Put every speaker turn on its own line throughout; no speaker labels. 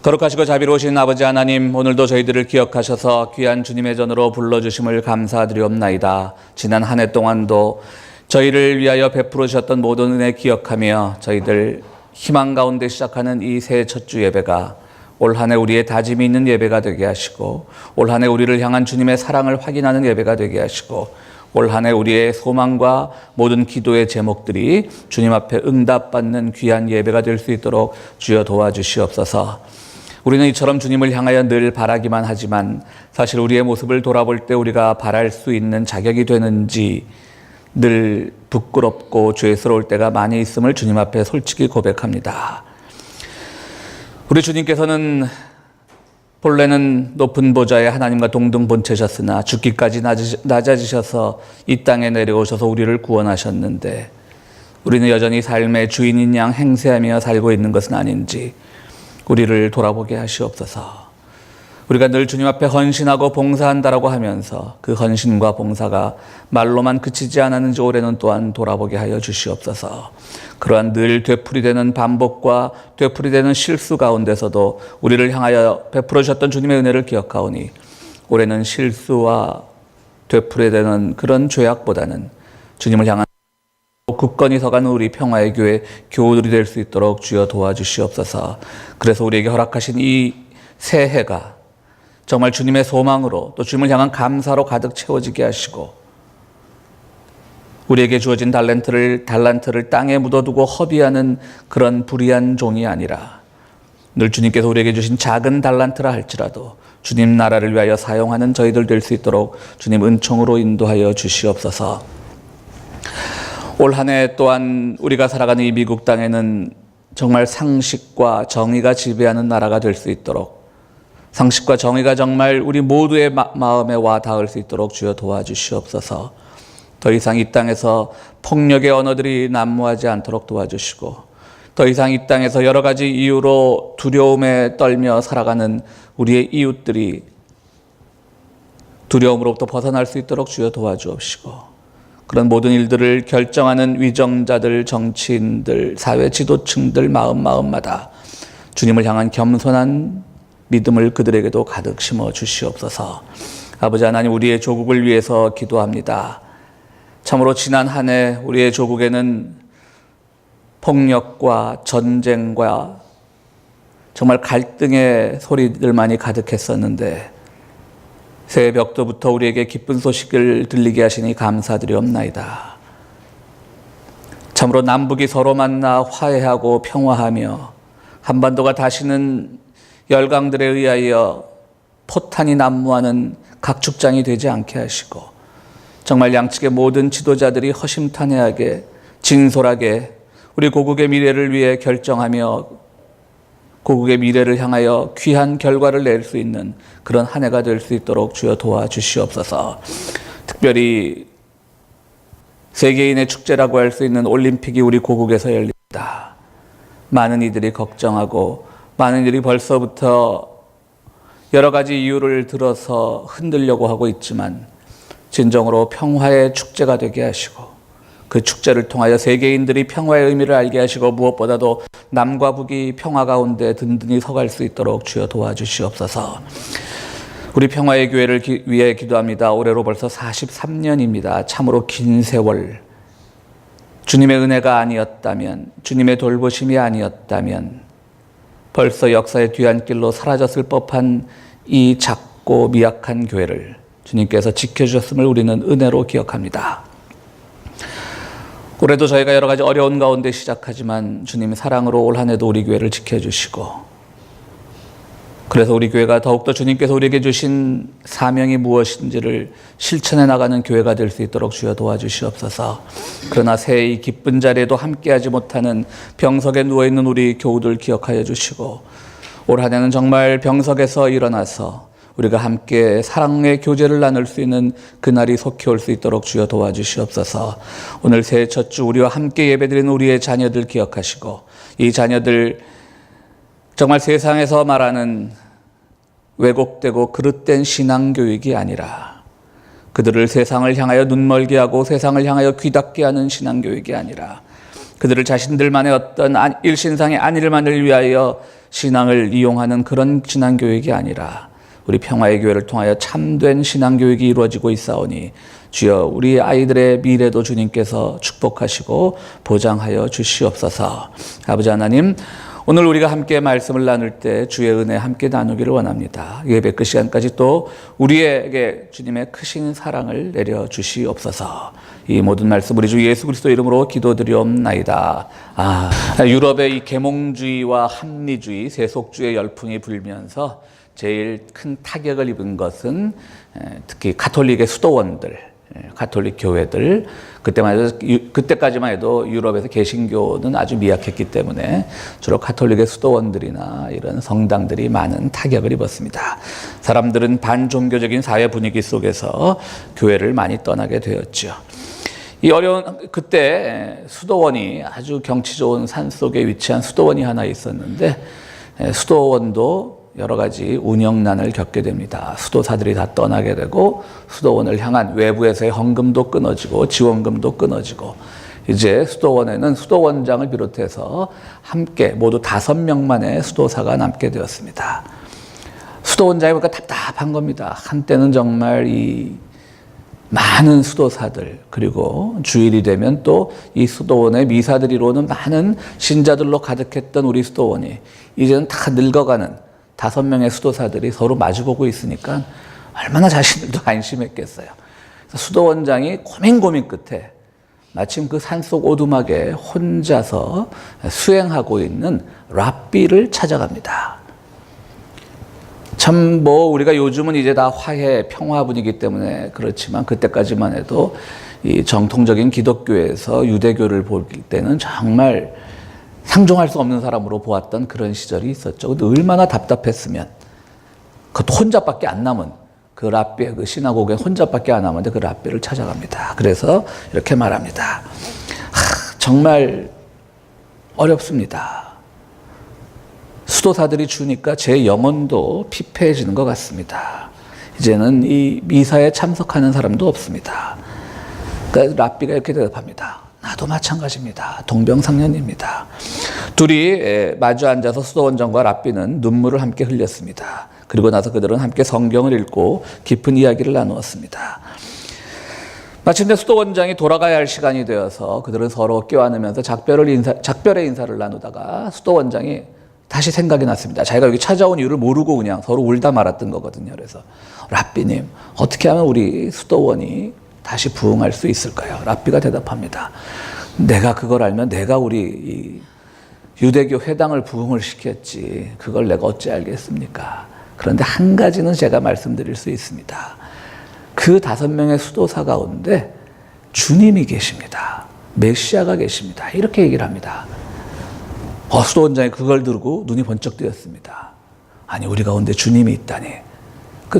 거룩하시고 자비로우신 아버지 하나님, 오늘도 저희들을 기억하셔서 귀한 주님의 전으로 불러주심을 감사드리옵나이다. 지난 한 해 동안도 저희를 위하여 베풀어 주셨던 모든 은혜 기억하며 저희들 희망 가운데 시작하는 이 새해 첫 주 예배가 올 한 해 우리의 다짐이 있는 예배가 되게 하시고, 올 한 해 우리를 향한 주님의 사랑을 확인하는 예배가 되게 하시고, 올 한 해 우리의 소망과 모든 기도의 제목들이 주님 앞에 응답받는 귀한 예배가 될 수 있도록 주여 도와주시옵소서. 우리는 이처럼 주님을 향하여 늘 바라기만 하지만 사실 우리의 모습을 돌아볼 때 우리가 바랄 수 있는 자격이 되는지 늘 부끄럽고 죄스러울 때가 많이 있음을 주님 앞에 솔직히 고백합니다. 우리 주님께서는 본래는 높은 보좌에 하나님과 동등 본체셨으나 죽기까지 낮아지셔서 이 땅에 내려오셔서 우리를 구원하셨는데, 우리는 여전히 삶의 주인인 양 행세하며 살고 있는 것은 아닌지 우리를 돌아보게 하시옵소서. 우리가 늘 주님 앞에 헌신하고 봉사한다라고 하면서 그 헌신과 봉사가 말로만 그치지 않았는지 올해는 또한 돌아보게 하여 주시옵소서. 그러한 늘 되풀이되는 반복과 되풀이되는 실수 가운데서도 우리를 향하여 베풀어 주셨던 주님의 은혜를 기억하오니, 올해는 실수와 되풀이되는 그런 죄악보다는 주님을 향한 굳건히 서가는 우리 평화의 교회 교우들이 될 수 있도록 주여 도와주시옵소서. 그래서 우리에게 허락하신 이 새해가 정말 주님의 소망으로 또 주님을 향한 감사로 가득 채워지게 하시고, 우리에게 주어진 달란트를 땅에 묻어두고 허비하는 그런 불의한 종이 아니라 늘 주님께서 우리에게 주신 작은 달란트라 할지라도 주님 나라를 위하여 사용하는 저희들 될 수 있도록 주님 은총으로 인도하여 주시옵소서. 올 한 해 또한 우리가 살아가는 이 미국 땅에는 정말 상식과 정의가 지배하는 나라가 될 수 있도록, 상식과 정의가 정말 우리 모두의 마음에 와 닿을 수 있도록 주여 도와주시옵소서. 더 이상 이 땅에서 폭력의 언어들이 난무하지 않도록 도와주시고, 더 이상 이 땅에서 여러 가지 이유로 두려움에 떨며 살아가는 우리의 이웃들이 두려움으로부터 벗어날 수 있도록 주여 도와주옵시고, 그런 모든 일들을 결정하는 위정자들, 정치인들, 사회 지도층들 마음마다 주님을 향한 겸손한 믿음을 그들에게도 가득 심어 주시옵소서. 아버지 하나님, 우리의 조국을 위해서 기도합니다. 참으로 지난 한 해 우리의 조국에는 폭력과 전쟁과 정말 갈등의 소리들만이 가득했었는데, 새벽부터 우리에게 기쁜 소식을 들리게 하시니 감사드리옵나이다. 참으로 남북이 서로 만나 화해하고 평화하며 한반도가 다시는 열강들에 의하여 포탄이 난무하는 각축장이 되지 않게 하시고, 정말 양측의 모든 지도자들이 허심탄회하게 진솔하게 우리 고국의 미래를 위해 결정하며 고국의 미래를 향하여 귀한 결과를 낼 수 있는 그런 한 해가 될 수 있도록 주여 도와주시옵소서. 특별히 세계인의 축제라고 할 수 있는 올림픽이 우리 고국에서 열립니다. 많은 이들이 걱정하고 많은 이들이 벌써부터 여러 가지 이유를 들어서 흔들려고 하고 있지만, 진정으로 평화의 축제가 되게 하시고, 그 축제를 통하여 세계인들이 평화의 의미를 알게 하시고, 무엇보다도 남과 북이 평화 가운데 든든히 서갈 수 있도록 주여 도와주시옵소서. 우리 평화의 교회를 위해 기도합니다. 올해로 벌써 43년입니다. 참으로 긴 세월, 주님의 은혜가 아니었다면, 주님의 돌보심이 아니었다면 벌써 역사의 뒤안길로 사라졌을 법한 이 작고 미약한 교회를 주님께서 지켜주셨음을 우리는 은혜로 기억합니다. 올해도 저희가 여러 가지 어려운 가운데 시작하지만 주님의 사랑으로 올 한 해도 우리 교회를 지켜주시고, 그래서 우리 교회가 더욱더 주님께서 우리에게 주신 사명이 무엇인지를 실천해 나가는 교회가 될 수 있도록 주여 도와주시옵소서. 그러나 새해 이 기쁜 자리에도 함께하지 못하는 병석에 누워있는 우리 교우들 기억하여 주시고, 올 한 해는 정말 병석에서 일어나서 우리가 함께 사랑의 교제를 나눌 수 있는 그날이 속히 올 수 있도록 주여 도와주시옵소서. 오늘 새해 첫 주 우리와 함께 예배드리는 우리의 자녀들 기억하시고, 이 자녀들 정말 세상에서 말하는 왜곡되고 그릇된 신앙교육이 아니라, 그들을 세상을 향하여 눈멀게 하고 세상을 향하여 귀닫게 하는 신앙교육이 아니라, 그들을 자신들만의 어떤 일신상의 안일만을 위하여 신앙을 이용하는 그런 신앙교육이 아니라 우리 평화의 교회를 통하여 참된 신앙교육이 이루어지고 있사오니 주여 우리 아이들의 미래도 주님께서 축복하시고 보장하여 주시옵소서. 아버지 하나님, 오늘 우리가 함께 말씀을 나눌 때 주의 은혜 함께 나누기를 원합니다. 예배 끝 시간까지 또 우리에게 주님의 크신 사랑을 내려주시옵소서. 이 모든 말씀 우리 주 예수 그리스도 이름으로 기도드리옵나이다. 유럽의 이 계몽주의와 합리주의, 세속주의 열풍이 불면서 제일 큰 타격을 입은 것은 특히 가톨릭의 수도원들, 가톨릭 교회들, 그때까지만 해도 유럽에서 개신교는 아주 미약했기 때문에 주로 가톨릭의 수도원들이나 이런 성당들이 많은 타격을 입었습니다. 사람들은 반종교적인 사회 분위기 속에서 교회를 많이 떠나게 되었죠. 이 어려운 그때 수도원이 아주 경치 좋은 산 속에 위치한 수도원이 하나 있었는데 수도원도 여러 가지 운영난을 겪게 됩니다. 수도사들이 다 떠나게 되고 수도원을 향한 외부에서의 헌금도 끊어지고 지원금도 끊어지고 이제 수도원에는 수도원장을 비롯해서 함께 모두 5명만의 수도사가 남게 되었습니다. 수도원장이 보니까 답답한 겁니다. 한때는 정말 이 많은 수도사들 그리고 주일이 되면 또 이 수도원의 미사들이 이루어오는 많은 신자들로 가득했던 우리 수도원이 이제는 다 늙어가는 5명의 수도사들이 서로 마주보고 있으니까 얼마나 자신들도 안심했겠어요. 수도원장이 고민 끝에 마침 그 산속 오두막에 혼자서 수행하고 있는 랍비를 찾아갑니다. 참 우리가 요즘은 이제 다 화해 평화 분위기 때문에 그렇지만 그때까지만 해도 이 정통적인 기독교에서 유대교를 볼 때는 정말 상종할 수 없는 사람으로 보았던 그런 시절이 있었죠. 근데 얼마나 답답했으면 그것도 혼자밖에 안 남은 그 랍비, 그 시나고그에 혼자밖에 안 남았는데 그 랍비를 찾아갑니다. 그래서 이렇게 말합니다. 정말 어렵습니다. 수도사들이 주니까 제 영혼도 피폐해지는 것 같습니다. 이제는 이 미사에 참석하는 사람도 없습니다. 그러니까 랍비가 이렇게 대답합니다. 나도 마찬가지입니다. 동병상련입니다. 둘이 마주 앉아서 수도원장과 랍비는 눈물을 함께 흘렸습니다. 그리고 나서 그들은 함께 성경을 읽고 깊은 이야기를 나누었습니다. 마침내 수도원장이 돌아가야 할 시간이 되어서 그들은 서로 껴안으면서 작별의 인사를 나누다가 수도원장이 다시 생각이 났습니다. 자기가 여기 찾아온 이유를 모르고 그냥 서로 울다 말았던 거거든요. 그래서 랍비님, 어떻게 하면 우리 수도원이 다시 부흥할 수 있을까요? 랍비가 대답합니다. 내가 그걸 알면 내가 우리 유대교 회당을 부흥을 시켰지. 그걸 내가 어찌 알겠습니까? 그런데 한 가지는 제가 말씀드릴 수 있습니다. 그 5명의 수도사 가운데 주님이 계십니다. 메시아가 계십니다. 이렇게 얘기를 합니다. 수도원장이 그걸 들고 눈이 번쩍 뜨였습니다. 아니, 우리 가운데 주님이 있다니.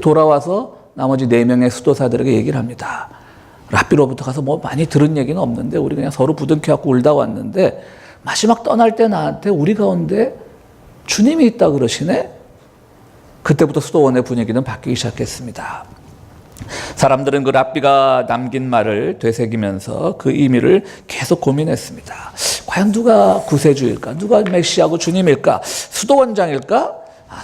돌아와서 나머지 4명의 수도사들에게 얘기를 합니다. 랍비로부터 가서 많이 들은 얘기는 없는데 우리 그냥 서로 부둥켜갖고 울다 왔는데 마지막 떠날 때 나한테 우리 가운데 주님이 있다 그러시네? 그때부터 수도원의 분위기는 바뀌기 시작했습니다. 사람들은 그 랍비가 남긴 말을 되새기면서 그 의미를 계속 고민했습니다. 과연 누가 구세주일까? 누가 메시아고 주님일까? 수도원장일까?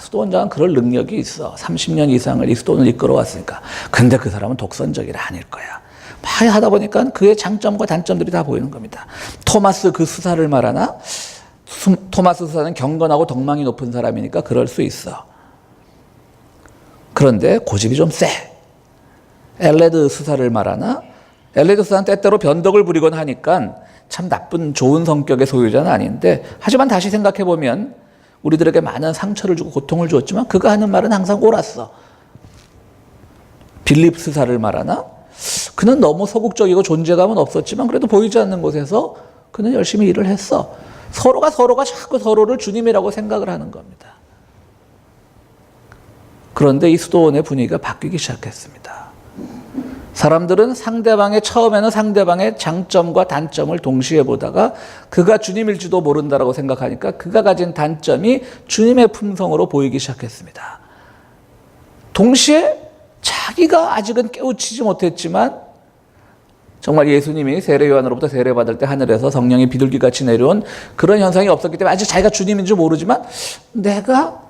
수도원장은 그럴 능력이 있어. 30년 이상을 이 수도원을 이끌어왔으니까. 근데 그 사람은 독선적이라 아닐 거야. 막 하다 보니까 그의 장점과 단점들이 다 보이는 겁니다. 토마스 그 수사를 말하나? 토마스 수사는 경건하고 덕망이 높은 사람이니까 그럴 수 있어. 그런데 고집이 좀 세. 엘레드 수사를 말하나? 엘레드 수사는 때때로 변덕을 부리곤 하니까 참 나쁜 좋은 성격의 소유자는 아닌데 하지만 다시 생각해보면 우리들에게 많은 상처를 주고 고통을 주었지만 그가 하는 말은 항상 옳았어. 빌립 수사를 말하나? 그는 너무 소극적이고 존재감은 없었지만 그래도 보이지 않는 곳에서 그는 열심히 일을 했어. 서로가 자꾸 서로를 주님이라고 생각을 하는 겁니다. 그런데 이 수도원의 분위기가 바뀌기 시작했습니다. 사람들은 처음에는 상대방의 장점과 단점을 동시에 보다가 그가 주님일지도 모른다라고 생각하니까 그가 가진 단점이 주님의 품성으로 보이기 시작했습니다. 동시에 자기가 아직은 깨우치지 못했지만 정말 예수님이 세례 요한으로부터 세례받을 때 하늘에서 성령이 비둘기같이 내려온 그런 현상이 없었기 때문에 아직 자기가 주님인 줄 모르지만 내가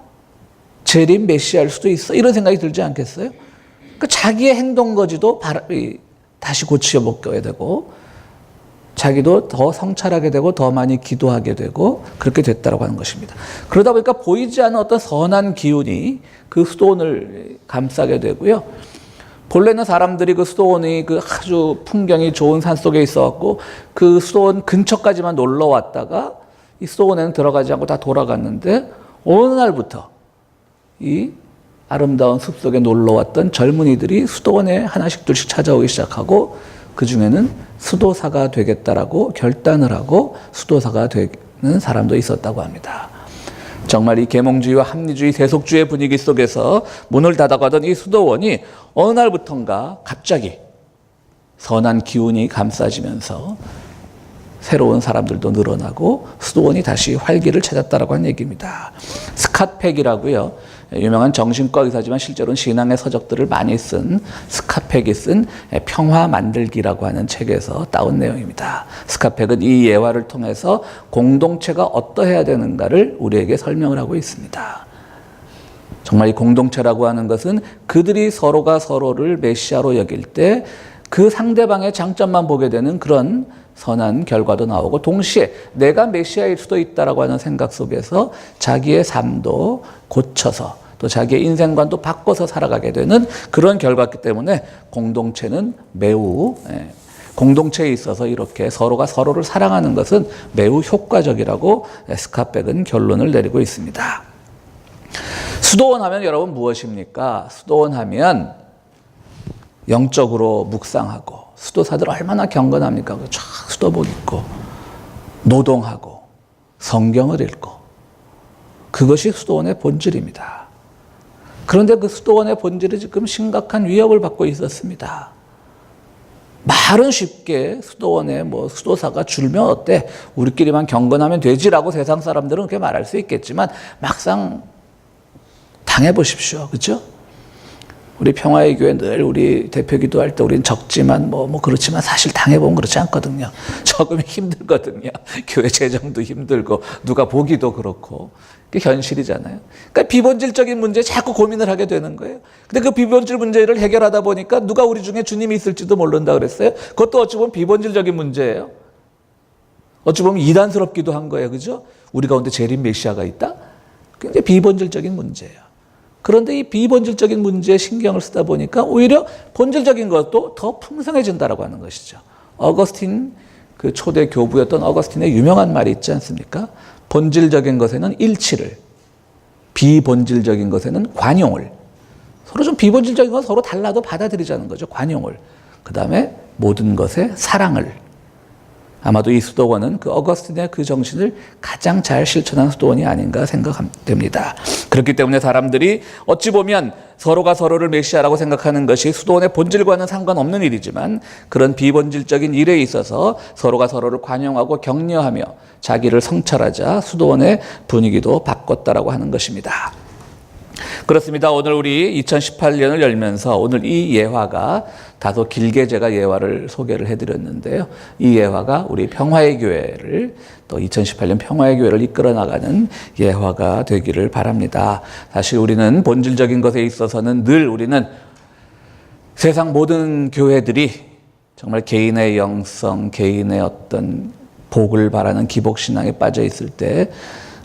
재림 메시아일 수도 있어, 이런 생각이 들지 않겠어요? 그러니까 자기의 행동 거지도 다시 고치어먹게 되고 자기도 더 성찰하게 되고 더 많이 기도하게 되고 그렇게 됐다고 하는 것입니다. 그러다 보니까 보이지 않는 어떤 선한 기운이 그 수도원을 감싸게 되고요. 본래는 사람들이 그 수도원이 그 아주 풍경이 좋은 산 속에 있어갖고 그 수도원 근처까지만 놀러 왔다가 이 수도원에는 들어가지 않고 다 돌아갔는데 어느 날부터 이 아름다운 숲속에 놀러 왔던 젊은이들이 수도원에 하나씩 둘씩 찾아오기 시작하고 그 중에는 수도사가 되겠다라고 결단을 하고 수도사가 되는 사람도 있었다고 합니다. 정말 이 계몽주의와 합리주의, 세속주의 분위기 속에서 문을 닫아가던 이 수도원이 어느 날부턴가 갑자기 선한 기운이 감싸지면서 새로운 사람들도 늘어나고 수도원이 다시 활기를 찾았다라고 하는 얘기입니다. 스캇 팩이라고요. 유명한 정신과 의사지만 실제로는 신앙의 서적들을 많이 쓴 스캇 팩이 쓴 평화 만들기라고 하는 책에서 따온 내용입니다. 스캇 팩은 이 예화를 통해서 공동체가 어떠해야 되는가를 우리에게 설명을 하고 있습니다. 정말 이 공동체라고 하는 것은 그들이 서로가 서로를 메시아로 여길 때 그 상대방의 장점만 보게 되는 그런 선한 결과도 나오고 동시에 내가 메시아일 수도 있다라고 하는 생각 속에서 자기의 삶도 고쳐서 또 자기의 인생관도 바꿔서 살아가게 되는 그런 결과이기 때문에 공동체는 매우 공동체에 있어서 이렇게 서로가 서로를 사랑하는 것은 매우 효과적이라고 스캇 팩은 결론을 내리고 있습니다. 수도원 하면 여러분 무엇입니까? 수도원 하면 영적으로 묵상하고 수도사들 얼마나 경건합니까? 쫙 수도복 입고 노동하고 성경을 읽고 그것이 수도원의 본질입니다. 그런데 그 수도원의 본질이 지금 심각한 위협을 받고 있었습니다. 말은 쉽게 수도원에 수도사가 줄면 어때? 우리끼리만 경건하면 되지라고 세상 사람들은 그렇게 말할 수 있겠지만 막상 당해보십시오. 그렇죠? 우리 평화의 교회 늘 우리 대표 기도할 때 우리는 적지만 그렇지만 사실 당해보면 그렇지 않거든요. 적으면 힘들거든요. 교회 재정도 힘들고 누가 보기도 그렇고 그게 현실이잖아요. 그러니까 비본질적인 문제에 자꾸 고민을 하게 되는 거예요. 근데 그 비본질 문제를 해결하다 보니까 누가 우리 중에 주님이 있을지도 모른다 그랬어요. 그것도 어찌 보면 비본질적인 문제예요. 어찌 보면 이단스럽기도 한 거예요. 그죠? 우리 가운데 재림 메시아가 있다? 굉장히 비본질적인 문제예요. 그런데 이 비본질적인 문제에 신경을 쓰다 보니까 오히려 본질적인 것도 더 풍성해진다라고 하는 것이죠. 어거스틴 그 초대 교부였던 어거스틴의 유명한 말이 있지 않습니까? 본질적인 것에는 일치를, 비본질적인 것에는 관용을. 서로 좀 비본질적인 건 서로 달라도 받아들이자는 거죠. 관용을. 그 다음에 모든 것에 사랑을. 아마도 이 수도원은 그 어거스틴의 그 정신을 가장 잘 실천한 수도원이 아닌가 생각됩니다. 그렇기 때문에 사람들이 어찌 보면 서로가 서로를 메시아라고 생각하는 것이 수도원의 본질과는 상관없는 일이지만 그런 비본질적인 일에 있어서 서로가 서로를 관용하고 격려하며 자기를 성찰하자 수도원의 분위기도 바꿨다라고 하는 것입니다. 그렇습니다. 오늘 우리 2018년을 열면서 오늘 이 예화가 다소 길게 제가 예화를 소개를 해드렸는데요. 이 예화가 우리 평화의 교회를 또 2018년 평화의 교회를 이끌어 나가는 예화가 되기를 바랍니다. 사실 우리는 본질적인 것에 있어서는 늘 우리는 세상 모든 교회들이 정말 개인의 영성, 개인의 어떤 복을 바라는 기복신앙에 빠져 있을 때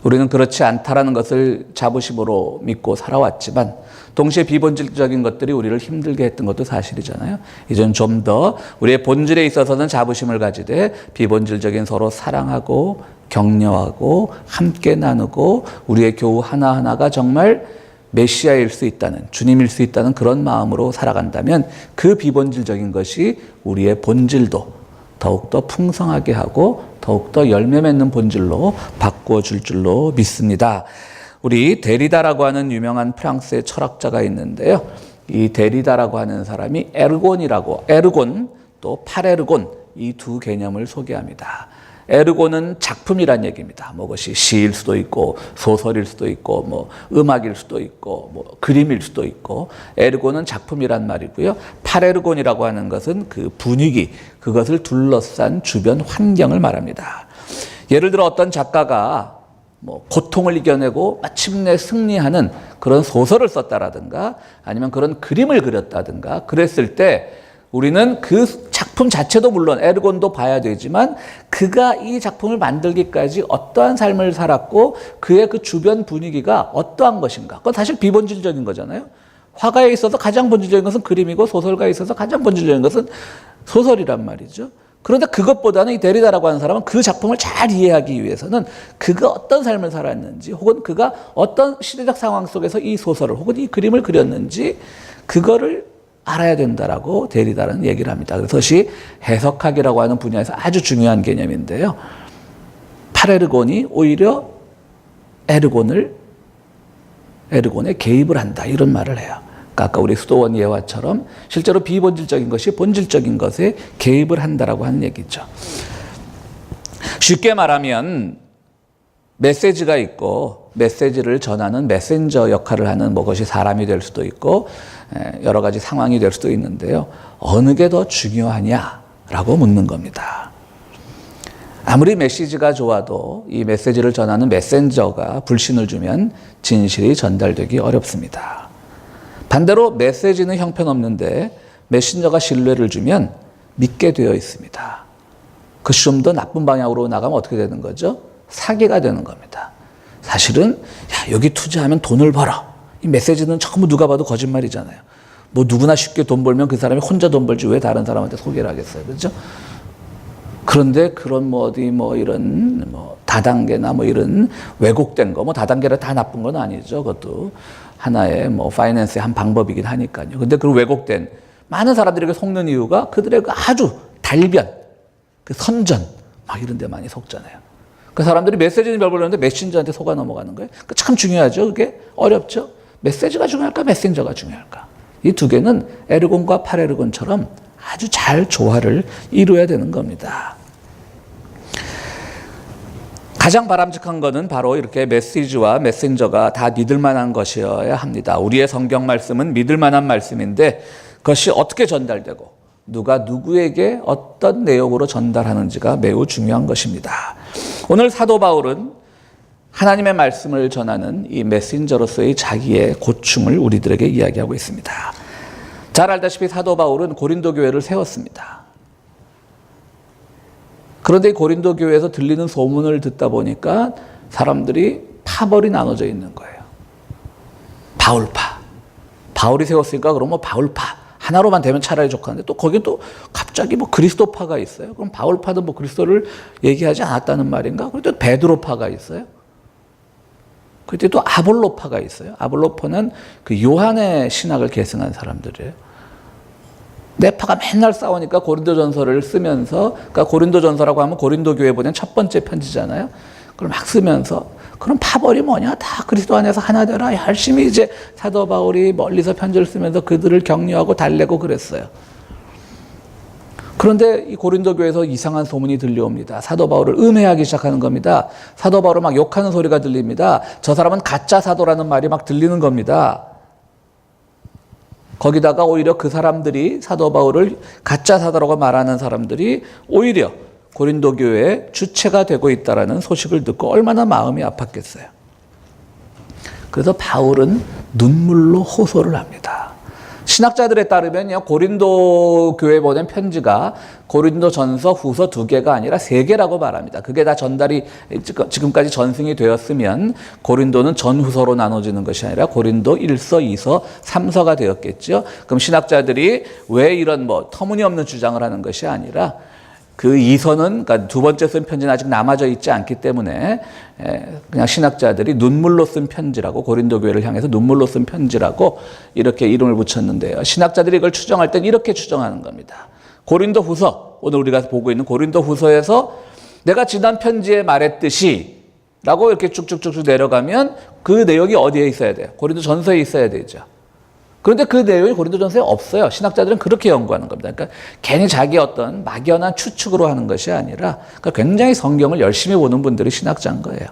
우리는 그렇지 않다라는 것을 자부심으로 믿고 살아왔지만 동시에 비본질적인 것들이 우리를 힘들게 했던 것도 사실이잖아요. 이제는 좀 더 우리의 본질에 있어서는 자부심을 가지되 비본질적인 서로 사랑하고 격려하고 함께 나누고 우리의 교우 하나하나가 정말 메시아일 수 있다는, 주님일 수 있다는 그런 마음으로 살아간다면 그 비본질적인 것이 우리의 본질도 더욱더 풍성하게 하고 더욱더 열매 맺는 본질로 바꿔줄 줄로 믿습니다. 우리 데리다라고 하는 유명한 프랑스의 철학자가 있는데요. 이 데리다라고 하는 사람이 에르곤 또 파레르곤 이 두 개념을 소개합니다. 에르고는 작품이란 얘기입니다. 뭐 그것이 시일 수도 있고 소설일 수도 있고 뭐 음악일 수도 있고 뭐 그림일 수도 있고 에르고는 작품이란 말이고요. 파레르곤이라고 하는 것은 그 분위기, 그것을 둘러싼 주변 환경을 말합니다. 예를 들어 어떤 작가가 뭐 고통을 이겨내고 마침내 승리하는 그런 소설을 썼다라든가 아니면 그런 그림을 그렸다든가 그랬을 때 우리는 그 작품 자체도 물론 에르곤도 봐야 되지만 그가 이 작품을 만들기까지 어떠한 삶을 살았고 그의 그 주변 분위기가 어떠한 것인가. 그건 사실 비본질적인 거잖아요. 화가에 있어서 가장 본질적인 것은 그림이고 소설가에 있어서 가장 본질적인 것은 소설이란 말이죠. 그런데 그것보다는 이 데리다라고 하는 사람은 그 작품을 잘 이해하기 위해서는 그가 어떤 삶을 살았는지 혹은 그가 어떤 시대적 상황 속에서 이 소설을 혹은 이 그림을 그렸는지 그거를 알아야 된다라고 데리다라는 얘기를 합니다. 그래서 그것이 해석학이라고 하는 분야에서 아주 중요한 개념인데요. 파레르곤이 오히려 에르곤에 개입을 한다 이런 말을 해요. 아까 우리 수도원 예화처럼 실제로 비본질적인 것이 본질적인 것에 개입을 한다라고 하는 얘기죠. 쉽게 말하면 메시지가 있고 메시지를 전하는 메신저 역할을 하는 뭐 것이 사람이 될 수도 있고 여러 가지 상황이 될 수도 있는데요. 어느 게 더 중요하냐라고 묻는 겁니다. 아무리 메시지가 좋아도 이 메시지를 전하는 메신저가 불신을 주면 진실이 전달되기 어렵습니다. 반대로 메시지는 형편없는데 메신저가 신뢰를 주면 믿게 되어 있습니다. 그것이 좀 더 나쁜 방향으로 나가면 어떻게 되는 거죠? 사기가 되는 겁니다. 사실은 야, 여기 투자하면 돈을 벌어. 이 메시지는 전부 누가 봐도 거짓말이잖아요. 뭐 누구나 쉽게 돈 벌면 그 사람이 혼자 돈 벌지 왜 다른 사람한테 소개를 하겠어요. 그렇죠? 그런데 그런 뭐 어디 뭐 이런 뭐 다단계나 뭐 이런 왜곡된 거 뭐 다단계라 다 나쁜 건 아니죠. 그것도 하나의 뭐 파이낸스의 한 방법이긴 하니까요. 근데 그 왜곡된 많은 사람들에게 속는 이유가 그들의 그 아주 달변, 그 선전 막 이런 데 많이 속잖아요. 그 사람들이 메시지는 별 보려는데 메신저한테 속아 넘어가는 거예요. 참 중요하죠. 그게 어렵죠. 메시지가 중요할까 메신저가 중요할까. 이 두 개는 에르곤과 파레르곤처럼 아주 잘 조화를 이루어야 되는 겁니다. 가장 바람직한 것은 바로 이렇게 메시지와 메신저가 다 믿을 만한 것이어야 합니다. 우리의 성경 말씀은 믿을 만한 말씀인데 그것이 어떻게 전달되고 누가 누구에게 어떤 내용으로 전달하는지가 매우 중요한 것입니다. 오늘 사도 바울은 하나님의 말씀을 전하는 이 메신저로서의 자기의 고충을 우리들에게 이야기하고 있습니다. 잘 알다시피 사도 바울은 고린도 교회를 세웠습니다. 그런데 이 고린도 교회에서 들리는 소문을 듣다 보니까 사람들이 파벌이 나눠져 있는 거예요. 바울파. 바울이 세웠으니까 그럼 뭐 바울파. 하나로만 되면 차라리 좋겠는데 또 거기 또 갑자기 뭐 그리스도파가 있어요. 그럼 바울파도 뭐 그리스도를 얘기하지 않았다는 말인가? 그리고 또 베드로파가 있어요. 그때 또 아볼로파가 있어요. 아볼로파는 그 요한의 신학을 계승한 사람들이에요. 네 파가 맨날 싸우니까 고린도전서를 쓰면서, 그러니까 고린도전서라고 하면 고린도 교회 보낸 첫 번째 편지잖아요. 그걸 막 쓰면서 그럼 파벌이 뭐냐? 다 그리스도 안에서 하나 되라. 열심히 이제 사도 바울이 멀리서 편지를 쓰면서 그들을 격려하고 달래고 그랬어요. 그런데 이 고린도 교회에서 이상한 소문이 들려옵니다. 사도 바울을 음해하기 시작하는 겁니다. 사도 바울을 막 욕하는 소리가 들립니다. 저 사람은 가짜 사도라는 말이 막 들리는 겁니다. 거기다가 오히려 그 사람들이 사도 바울을 가짜 사도라고 말하는 사람들이 오히려 고린도 교회의 주체가 되고 있다는 소식을 듣고 얼마나 마음이 아팠겠어요. 그래서 바울은 눈물로 호소를 합니다. 신학자들에 따르면요, 고린도 교회에 보낸 편지가 고린도 전서 후서 2개가 아니라 3개라고 말합니다. 그게 다 전달이 지금까지 전승이 되었으면 고린도는 전후서로 나눠지는 것이 아니라 고린도 1서, 2서, 3서가 되었겠죠. 그럼 신학자들이 왜 이런 뭐 터무니없는 주장을 하는 것이 아니라 그 2서는, 그러니까 두 번째 쓴 편지는 아직 남아져 있지 않기 때문에 그냥 신학자들이 눈물로 쓴 편지라고, 고린도 교회를 향해서 눈물로 쓴 편지라고 이렇게 이름을 붙였는데요. 신학자들이 이걸 추정할 땐 이렇게 추정하는 겁니다. 고린도 후서, 오늘 우리가 보고 있는 고린도 후서에서 내가 지난 편지에 말했듯이 라고 이렇게 쭉쭉쭉쭉 내려가면 그 내용이 어디에 있어야 돼요? 고린도 전서에 있어야 되죠. 그런데 그 내용이 고린도전서에 없어요. 신학자들은 그렇게 연구하는 겁니다. 그러니까 괜히 자기 어떤 막연한 추측으로 하는 것이 아니라 그러니까 굉장히 성경을 열심히 보는 분들이 신학자인 거예요.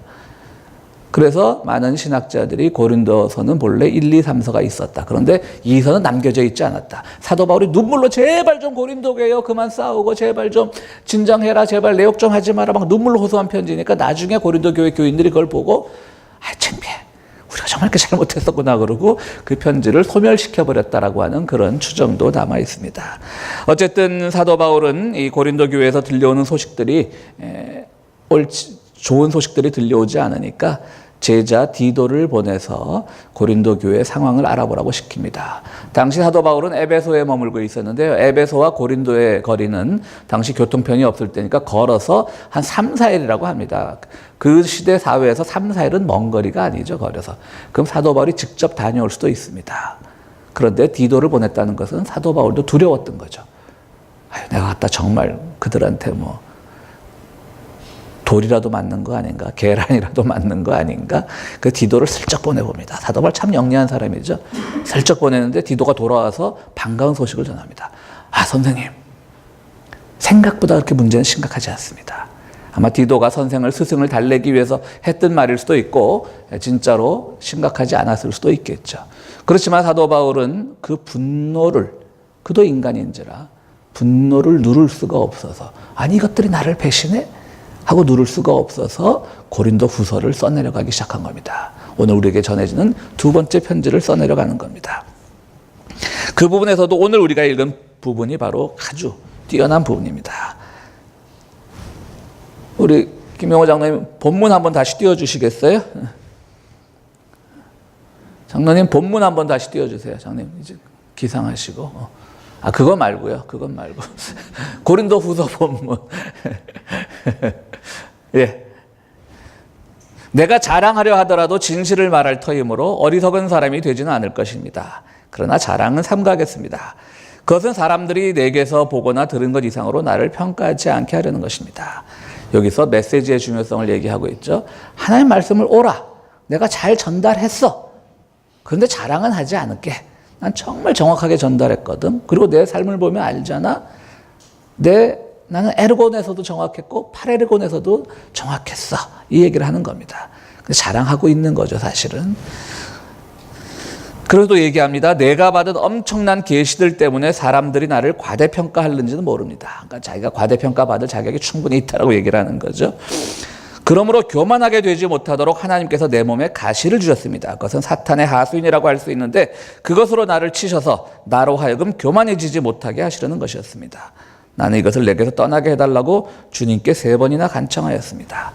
그래서 많은 신학자들이 고린도서는 본래 1, 2, 3서가 있었다. 그런데 2서는 남겨져 있지 않았다. 사도 바울이 눈물로 제발 좀 고린도 교회여 그만 싸우고 제발 좀 진정해라 제발 내욕 좀 하지 마라 막 눈물로 호소한 편지니까 나중에 고린도 교회 교인들이 그걸 보고 창피해. 우리가 정말 이렇게 잘못했었구나 그러고 그 편지를 소멸시켜버렸다라고 하는 그런 추정도 남아 있습니다. 어쨌든 사도 바울은 이 고린도 교회에서 들려오는 소식들이 좋은 소식들이 들려오지 않으니까 제자 디도를 보내서 고린도 교회 상황을 알아보라고 시킵니다. 당시 사도 바울은 에베소에 머물고 있었는데요. 에베소와 고린도의 거리는 당시 교통편이 없을 때니까 걸어서 한 3, 4일이라고 합니다. 그 시대 사회에서 3, 4일은 먼 거리가 아니죠. 걸어서. 그럼 사도 바울이 직접 다녀올 수도 있습니다. 그런데 디도를 보냈다는 것은 사도 바울도 두려웠던 거죠. 내가 갔다 정말 그들한테 돌이라도 맞는 거 아닌가? 계란이라도 맞는 거 아닌가? 그 디도를 슬쩍 보내봅니다. 사도 바울 참 영리한 사람이죠. 슬쩍 보내는데 디도가 돌아와서 반가운 소식을 전합니다. 선생님, 생각보다 그렇게 문제는 심각하지 않습니다. 아마 디도가 스승을 달래기 위해서 했던 말일 수도 있고 진짜로 심각하지 않았을 수도 있겠죠. 그렇지만 사도 바울은 그 분노를, 그도 인간인지라 분노를 누를 수가 없어서 이것들이 나를 배신해? 하고 누를 수가 없어서 고린도 후서를 써내려가기 시작한 겁니다. 오늘 우리에게 전해지는 두 번째 편지를 써내려가는 겁니다. 그 부분에서도 오늘 우리가 읽은 부분이 바로 아주 뛰어난 부분입니다. 우리 김영호 장로님 본문 한번 다시 띄워주시겠어요? 장로님 본문 한번 다시 띄워주세요. 장로님 이제 기상하시고. 그거 말고요. 그건 말고. 고린도 후서 본문. 예. 내가 자랑하려 하더라도 진실을 말할 터이므로 어리석은 사람이 되지는 않을 것입니다. 그러나 자랑은 삼가겠습니다. 그것은 사람들이 내게서 보거나 들은 것 이상으로 나를 평가하지 않게 하려는 것입니다. 여기서 메시지의 중요성을 얘기하고 있죠. 하나님 말씀을 오라. 내가 잘 전달했어. 그런데 자랑은 하지 않을게. 난 정말 정확하게 전달했거든. 그리고 내 삶을 보면 알잖아. 나는 에르곤에서도 정확했고 파레르곤에서도 정확했어. 이 얘기를 하는 겁니다. 자랑하고 있는 거죠, 사실은. 그래도 얘기합니다. 내가 받은 엄청난 계시들 때문에 사람들이 나를 과대평가하는지는 모릅니다. 그러니까 자기가 과대평가 받을 자격이 충분히 있다고 얘기를 하는 거죠. 그러므로 교만하게 되지 못하도록 하나님께서 내 몸에 가시를 주셨습니다. 그것은 사탄의 하수인이라고 할 수 있는데 그것으로 나를 치셔서 나로 하여금 교만해지지 못하게 하시려는 것이었습니다. 나는 이것을 내게서 떠나게 해달라고 주님께 3번이나 간청하였습니다.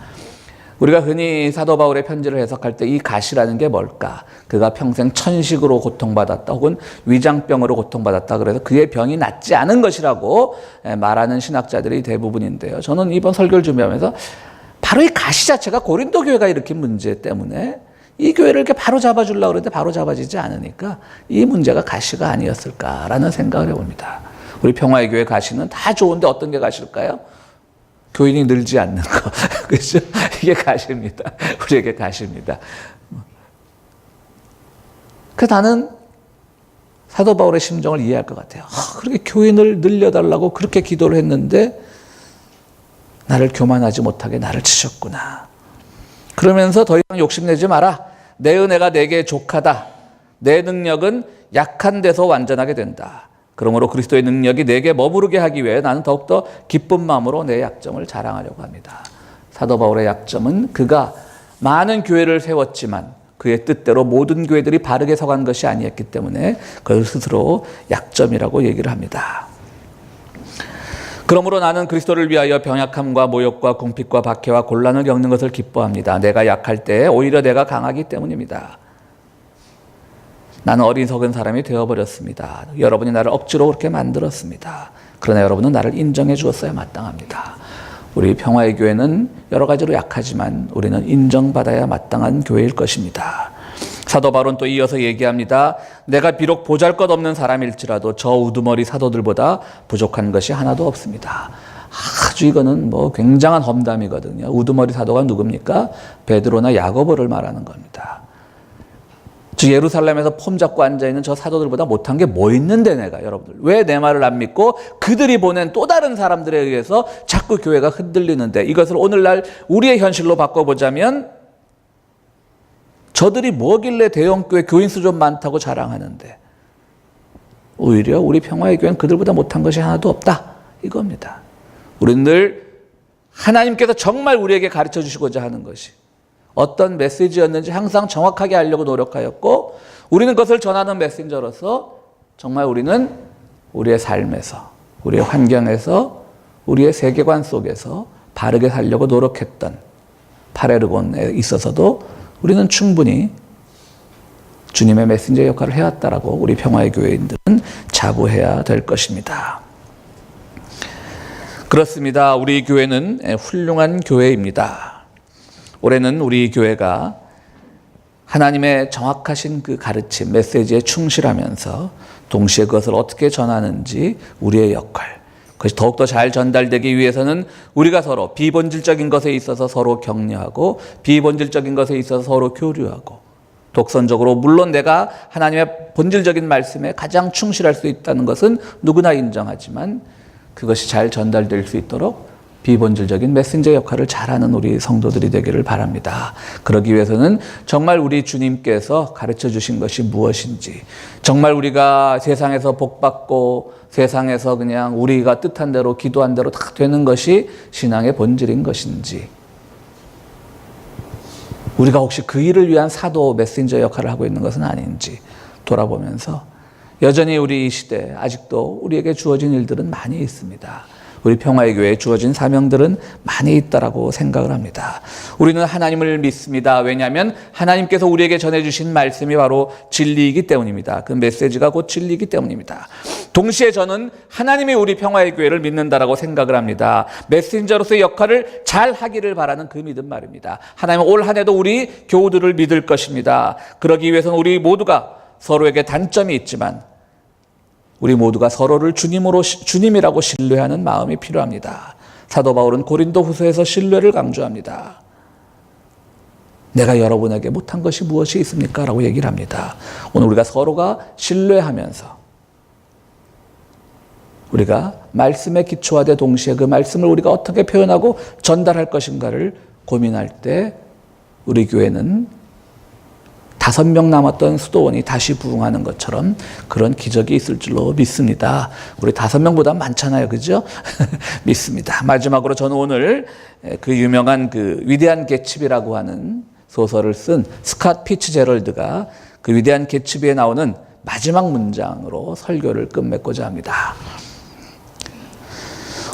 우리가 흔히 사도 바울의 편지를 해석할 때 이 가시라는 게 뭘까? 그가 평생 천식으로 고통받았다 혹은 위장병으로 고통받았다 그래서 그의 병이 낫지 않은 것이라고 말하는 신학자들이 대부분인데요. 저는 이번 설교를 준비하면서 바로 이 가시 자체가 고린도 교회가 일으킨 문제 때문에 이 교회를 이렇게 바로 잡아주려고 그러는데 바로 잡아지지 않으니까 이 문제가 가시가 아니었을까라는 생각을 해봅니다. 우리 평화의 교회 가시는 다 좋은데 어떤 게 가실까요? 교인이 늘지 않는 거. 그렇죠? 이게 가시입니다. 우리에게 가시입니다. 그래서 나는 사도 바울의 심정을 이해할 것 같아요. 그렇게 교인을 늘려달라고 그렇게 기도를 했는데 나를 교만하지 못하게 나를 치셨구나. 그러면서 더 이상 욕심내지 마라. 내 은혜가 내게 족하다. 내 능력은 약한 데서 완전하게 된다. 그러므로 그리스도의 능력이 내게 머무르게 하기 위해 나는 더욱더 기쁜 마음으로 내 약점을 자랑하려고 합니다. 사도 바울의 약점은 그가 많은 교회를 세웠지만 그의 뜻대로 모든 교회들이 바르게 서간 것이 아니었기 때문에 그걸 스스로 약점이라고 얘기를 합니다. 그러므로 나는 그리스도를 위하여 병약함과 모욕과 궁핍과 박해와 곤란을 겪는 것을 기뻐합니다. 내가 약할 때 오히려 내가 강하기 때문입니다. 나는 어리석은 사람이 되어버렸습니다. 여러분이 나를 억지로 그렇게 만들었습니다. 그러나 여러분은 나를 인정해 주었어야 마땅합니다. 우리 평화의 교회는 여러 가지로 약하지만 우리는 인정받아야 마땅한 교회일 것입니다. 사도 바울은 또 이어서 얘기합니다. 내가 비록 보잘것없는 사람일지라도 저 우두머리 사도들보다 부족한 것이 하나도 없습니다. 아주 이거는 굉장한 험담이거든요. 우두머리 사도가 누굽니까? 베드로나 야고보를 말하는 겁니다. 저 예루살렘에서 폼 잡고 앉아있는 저 사도들보다 못한 게 뭐 있는데 내가, 여러분들 왜 내 말을 안 믿고 그들이 보낸 또 다른 사람들에 의해서 자꾸 교회가 흔들리는데, 이것을 오늘날 우리의 현실로 바꿔보자면 저들이 뭐길래 대형교회 교인 수 좀 많다고 자랑하는데 오히려 우리 평화의 교회는 그들보다 못한 것이 하나도 없다, 이겁니다. 우리는 늘 하나님께서 정말 우리에게 가르쳐 주시고자 하는 것이 어떤 메시지였는지 항상 정확하게 알려고 노력하였고, 우리는 그것을 전하는 메신저로서 정말 우리는 우리의 삶에서, 우리의 환경에서, 우리의 세계관 속에서 바르게 살려고 노력했던 파레르곤에 있어서도 우리는 충분히 주님의 메신저 역할을 해왔다라고 우리 평화의 교회인들은 자부해야 될 것입니다. 그렇습니다. 우리 교회는 훌륭한 교회입니다. 올해는 우리 교회가 하나님의 정확하신 그 가르침, 메시지에 충실하면서 동시에 그것을 어떻게 전하는지 우리의 역할, 그것이 더욱더 잘 전달되기 위해서는 우리가 서로 비본질적인 것에 있어서 서로 격려하고, 비본질적인 것에 있어서 서로 교류하고, 독선적으로 물론 내가 하나님의 본질적인 말씀에 가장 충실할 수 있다는 것은 누구나 인정하지만 그것이 잘 전달될 수 있도록 비본질적인 메신저 역할을 잘하는 우리 성도들이 되기를 바랍니다. 그러기 위해서는 정말 우리 주님께서 가르쳐 주신 것이 무엇인지, 정말 우리가 세상에서 복받고 세상에서 그냥 우리가 뜻한 대로 기도한 대로 다 되는 것이 신앙의 본질인 것인지, 우리가 혹시 그 일을 위한 사도 메신저 역할을 하고 있는 것은 아닌지 돌아보면서 여전히 우리 이 시대에 아직도 우리에게 주어진 일들은 많이 있습니다. 우리 평화의 교회에 주어진 사명들은 많이 있다라고 생각을 합니다. 우리는 하나님을 믿습니다. 왜냐하면 하나님께서 우리에게 전해주신 말씀이 바로 진리이기 때문입니다. 그 메시지가 곧 진리이기 때문입니다. 동시에 저는 하나님이 우리 평화의 교회를 믿는다라고 생각을 합니다. 메신저로서의 역할을 잘 하기를 바라는 그 믿음 말입니다. 하나님은 올 한 해도 우리 교우들을 믿을 것입니다. 그러기 위해서는 우리 모두가 서로에게 단점이 있지만 우리 모두가 서로를 주님이라고 신뢰하는 마음이 필요합니다. 사도 바울은 고린도 후서에서 신뢰를 강조합니다. 내가 여러분에게 못한 것이 무엇이 있습니까? 라고 얘기를 합니다. 오늘 우리가 서로가 신뢰하면서 우리가 말씀에 기초하되 동시에 그 말씀을 우리가 어떻게 표현하고 전달할 것인가를 고민할 때 우리 교회는 5명 남았던 수도원이 다시 부흥하는 것처럼 그런 기적이 있을 줄로 믿습니다. 우리 5명보다 많잖아요. 그죠? 믿습니다. 마지막으로 저는 오늘 그 유명한 그 위대한 개츠비라고 하는 소설을 쓴 스캇 피츠제럴드가 그 위대한 개츠비에 나오는 마지막 문장으로 설교를 끝맺고자 합니다.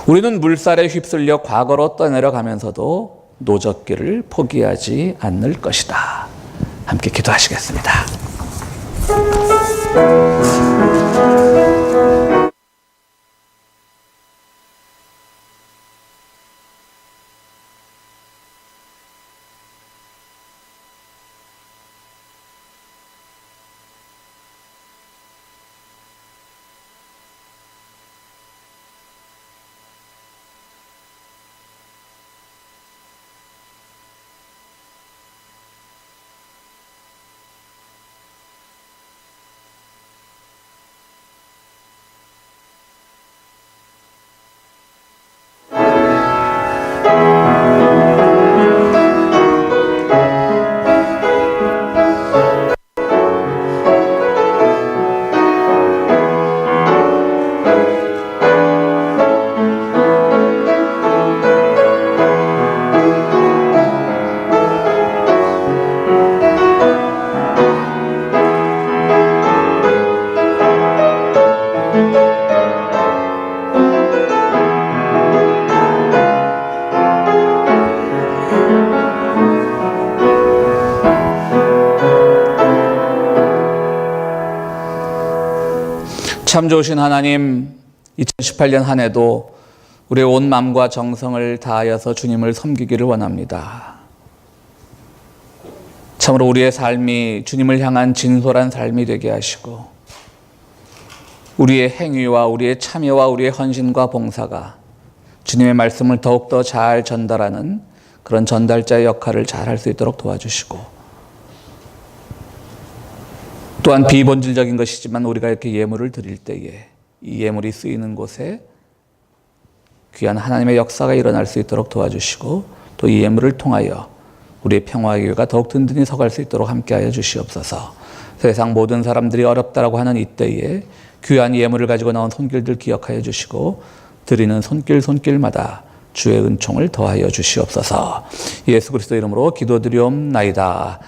우리는 물살에 휩쓸려 과거로 떠내려가면서도 노젓기를 포기하지 않을 것이다. 함께 기도하시겠습니다. 참 좋으신 하나님, 2018년 한 해도 우리의 온 마음과 정성을 다하여서 주님을 섬기기를 원합니다. 참으로 우리의 삶이 주님을 향한 진솔한 삶이 되게 하시고 우리의 행위와 우리의 참여와 우리의 헌신과 봉사가 주님의 말씀을 더욱더 잘 전달하는 그런 전달자의 역할을 잘 할 수 있도록 도와주시고 또한 비본질적인 것이지만 우리가 이렇게 예물을 드릴 때에 이 예물이 쓰이는 곳에 귀한 하나님의 역사가 일어날 수 있도록 도와주시고 또 이 예물을 통하여 우리의 평화의 교회가 더욱 든든히 서갈 수 있도록 함께하여 주시옵소서. 세상 모든 사람들이 어렵다라고 하는 이때에 귀한 예물을 가지고 나온 손길들 기억하여 주시고 드리는 손길마다 주의 은총을 더하여 주시옵소서. 예수 그리스도 이름으로 기도드리옵나이다.